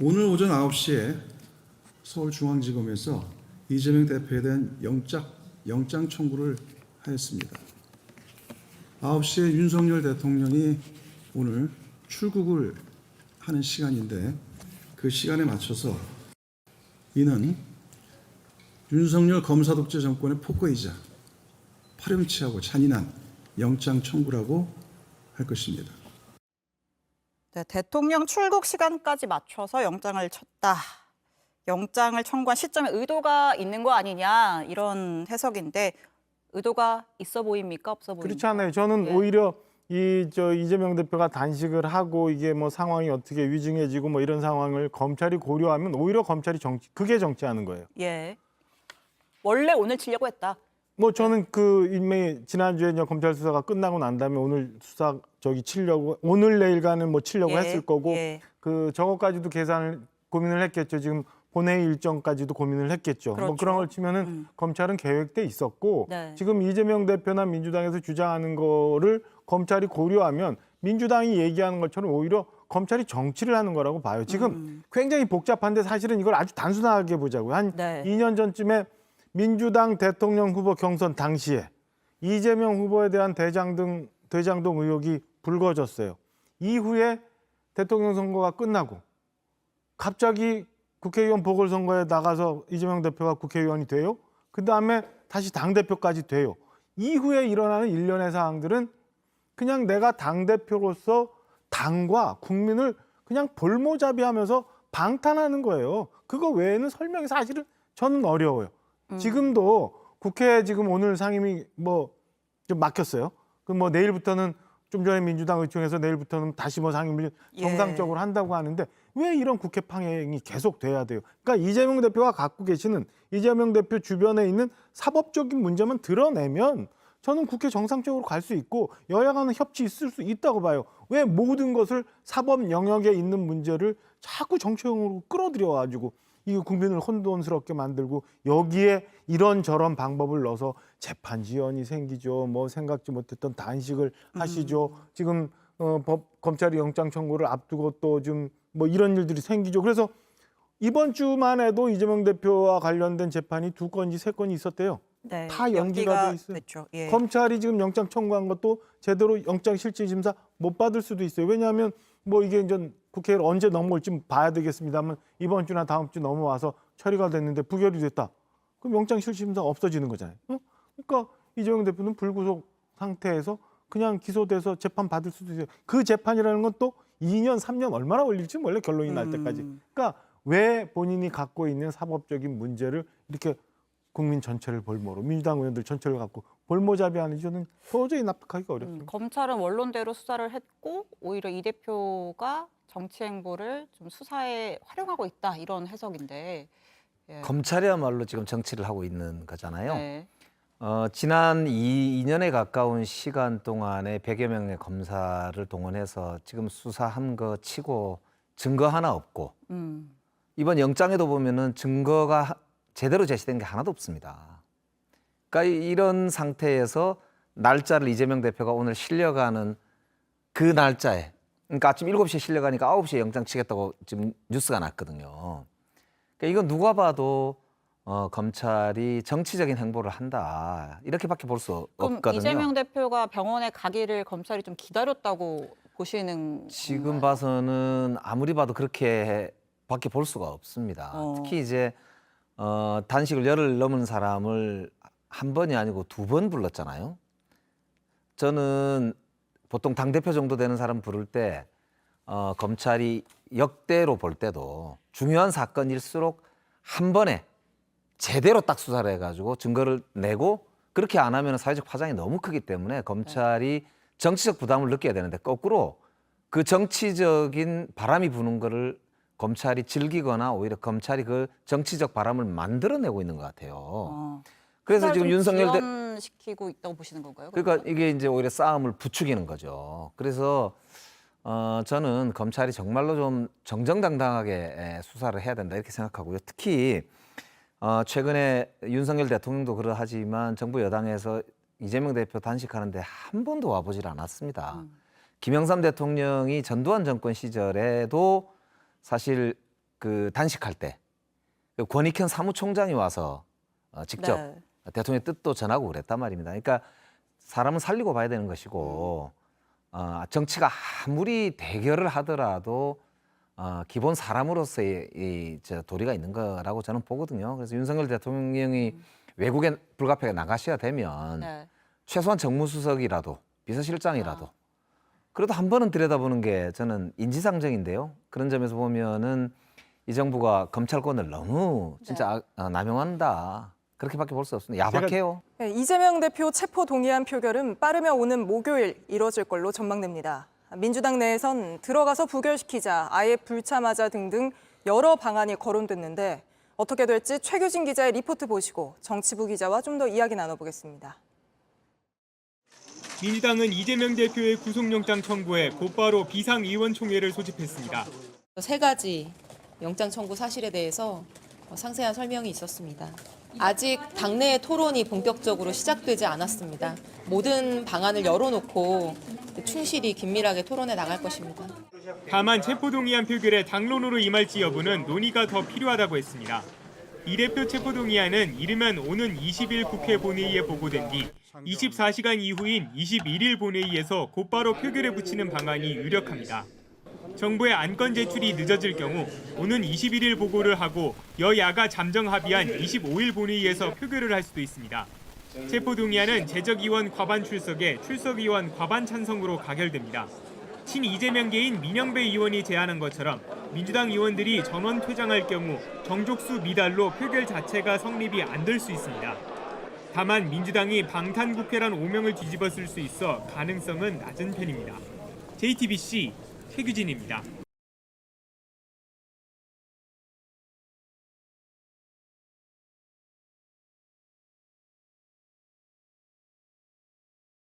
오늘 오전 9시에 서울중앙지검에서 이재명 대표에 대한 영장 청구를 하였습니다. 9시에 윤석열 대통령이 오늘 출국을 하는 시간인데 그 시간에 맞춰서 이는 윤석열 검사 독재 정권의 폭거이자 파렴치하고 잔인한 영장 청구라고 할 것입니다. 네, 대통령 출국 시간까지 맞춰서 영장을 쳤다. 영장을 청구한 시점에 의도가 있는 거 아니냐 이런 해석인데 의도가 있어 보입니까? 없어 보입니까? 그렇지 않아요. 저는 오히려 이재명 대표가 단식을 하고 이게 뭐 상황이 어떻게 위중해지고 뭐 이런 상황을 검찰이 고려하면 오히려 검찰이 그게 정치하는 거예요. 예. 원래 오늘 치려고 했다. 뭐 저는 이미 지난주에 이제 검찰 수사가 끝나고 난 다음에 오늘 수사 치려고 오늘 내일간은 뭐 치려고 했을 거고 저것까지도 고민을 했겠죠. 지금 본회의 일정까지도 고민을 했겠죠. 그렇죠. 뭐 그런 걸 치면은 검찰은 계획돼 있었고 네. 지금 이재명 대표나 민주당에서 주장하는 거를 검찰이 고려하면 민주당이 얘기하는 것처럼 오히려 검찰이 정치를 하는 거라고 봐요. 지금 굉장히 복잡한데 사실은 이걸 아주 단순하게 보자고요. 한 2년 전쯤에 민주당 대통령 후보 경선 당시에 이재명 후보에 대한 대장동 의혹이 불거졌어요. 이후에 대통령 선거가 끝나고 갑자기 국회의원 보궐선거에 나가서 이재명 대표가 국회의원이 돼요. 그다음에 다시 당대표까지 돼요. 이후에 일어나는 일련의 사항들은 그냥 내가 당대표로서 당과 국민을 그냥 볼모자비하면서 방탄하는 거예요. 그거 외에는 설명이 사실은 저는 어려워요. 지금도 국회 지금 오늘 상임위 좀 막혔어요. 뭐 내일부터는 좀 전에 민주당 의총에서 내일부터는 다시 상임위 정상적으로 한다고 하는데 왜 이런 국회 방해이 계속 돼야 돼요? 그러니까 이재명 대표가 갖고 계시는 이재명 대표 주변에 있는 사법적인 문제만 드러내면 저는 국회 정상적으로 갈 수 있고 여야 간의 협치 있을 수 있다고 봐요. 왜 모든 것을 사법 영역에 있는 문제를 자꾸 정치형으로 끌어들여가지고 이 국민을 혼돈스럽게 만들고 여기에 이런저런 방법을 넣어서 재판 지연이 생기죠. 뭐 생각지 못했던 단식을 하시죠. 지금 검찰이 영장 청구를 앞두고 또 좀 뭐 이런 일들이 생기죠. 그래서 이번 주만 해도 이재명 대표와 관련된 재판이 2건인지 3건이 있었대요. 네, 다 연기가 돼 있어요. 됐죠. 예. 검찰이 지금 영장 청구한 것도 제대로 영장 실질 심사 못 받을 수도 있어요. 왜냐하면 뭐 이게 이제 국회를 언제 넘어올지 봐야 되겠습니다만 이번 주나 다음 주 넘어와서 처리가 됐는데 부결이 됐다. 그럼 영장 실질 심사 없어지는 거잖아요. 그러니까 이재명 대표는 불구속 상태에서 그냥 기소돼서 재판 받을 수도 있어요. 그 재판이라는 건 또 2년, 3년 얼마나 걸릴지 몰래 결론이 날 때까지. 그러니까 왜 본인이 갖고 있는 사법적인 문제를 이렇게 국민 전체를 볼모로 민주당 의원들 전체를 갖고 볼모자비하는지 저는 도저히 납득하기가 어렵습니다. 검찰은 원론대로 수사를 했고 오히려 이 대표가 정치 행보를 좀 수사에 활용하고 있다 이런 해석인데. 예. 검찰이야말로 지금 정치를 하고 있는 거잖아요. 네. 지난 2년에 가까운 시간 동안에 100여 명의 검사를 동원해서 지금 수사한 거 치고 증거 하나 없고 이번 영장에도 보면은 증거가 제대로 제시된 게 하나도 없습니다. 그러니까 이런 상태에서 날짜를 이재명 대표가 오늘 실려가는 그 날짜에 그러니까 아침 7시에 실려가니까 9시에 영장 치겠다고 지금 뉴스가 났거든요. 그러니까 이건 누가 봐도 검찰이 정치적인 행보를 한다. 이렇게밖에 볼 수 없거든요. 그럼 이재명 대표가 병원에 가기를 검찰이 좀 기다렸다고 보시는 지금 건가요? 봐서는 아무리 봐도 그렇게밖에 볼 수가 없습니다. 특히 이제 단식을 열흘 넘은 사람을 한 번이 아니고 2번 불렀잖아요. 저는 보통 당대표 정도 되는 사람 부를 때 검찰이 역대로 볼 때도 중요한 사건일수록 한 번에 제대로 딱 수사를 해가지고 증거를 내고 그렇게 안 하면 사회적 파장이 너무 크기 때문에 검찰이 정치적 부담을 느껴야 되는데 거꾸로 그 정치적인 바람이 부는 거를 검찰이 즐기거나 오히려 검찰이 그 정치적 바람을 만들어내고 있는 것 같아요. 그래서 지금 윤석열 시키고 있다고 보시는 건가요? 그러니까 이게 이제 오히려 싸움을 부추기는 거죠. 그래서 저는 검찰이 정말로 좀 정정당당하게 수사를 해야 된다 이렇게 생각하고요. 특히 최근에 윤석열 대통령도 그러하지만 정부 여당에서 이재명 대표 단식하는데 한 번도 와보질 않았습니다. 김영삼 대통령이 전두환 정권 시절에도 사실 그 단식할 때 권익현 사무총장이 와서 직접 네. 대통령의 뜻도 전하고 그랬단 말입니다. 그러니까 사람은 살리고 봐야 되는 것이고 정치가 아무리 대결을 하더라도 기본 사람으로서의 저 도리가 있는 거라고 저는 보거든요. 그래서 윤석열 대통령이 외국에 불가피하게 나가셔야 되면 네. 최소한 정무수석이라도 비서실장이라도 그래도 한 번은 들여다보는 게 저는 인지상정인데요. 그런 점에서 보면은 이 정부가 검찰권을 너무 진짜 남용한다. 그렇게밖에 볼 수 없습니다. 야박해요. 네, 이재명 대표 체포 동의안 표결은 빠르면 오는 목요일 이뤄질 걸로 전망됩니다. 민주당 내에선 들어가서 부결시키자, 아예 불참하자 등등 여러 방안이 거론됐는데 어떻게 될지 최규진 기자의 리포트 보시고 정치부 기자와 좀 더 이야기 나눠보겠습니다. 민주당은 이재명 대표의 구속영장 청구에 곧바로 비상의원총회를 소집했습니다. 3가지 영장 청구 사실에 대해서 상세한 설명이 있었습니다. 아직 당내 토론이 본격적으로 시작되지 않았습니다. 모든 방안을 열어놓고 충실히 긴밀하게 토론해 나갈 것입니다. 다만 체포동의안 표결에 당론으로 임할지 여부는 논의가 더 필요하다고 했습니다. 이 대표 체포동의안은 이르면 오는 20일 국회 본회의에 보고된 뒤 24시간 이후인 21일 본회의에서 곧바로 표결에 붙이는 방안이 유력합니다. 정부의 안건 제출이 늦어질 경우 오는 21일 보고를 하고 여야가 잠정 합의한 25일 본회의에서 표결을 할 수도 있습니다. 체포동의안은 재적의원 과반 출석에 출석의원 과반 찬성으로 가결됩니다. 친 이재명계인 민영배 의원이 제안한 것처럼 민주당 의원들이 전원 퇴장할 경우 정족수 미달로 표결 자체가 성립이 안 될 수 있습니다. 다만 민주당이 방탄국회란 오명을 뒤집어 쓸 수 있어 가능성은 낮은 편입니다. JTBC 최규진입니다.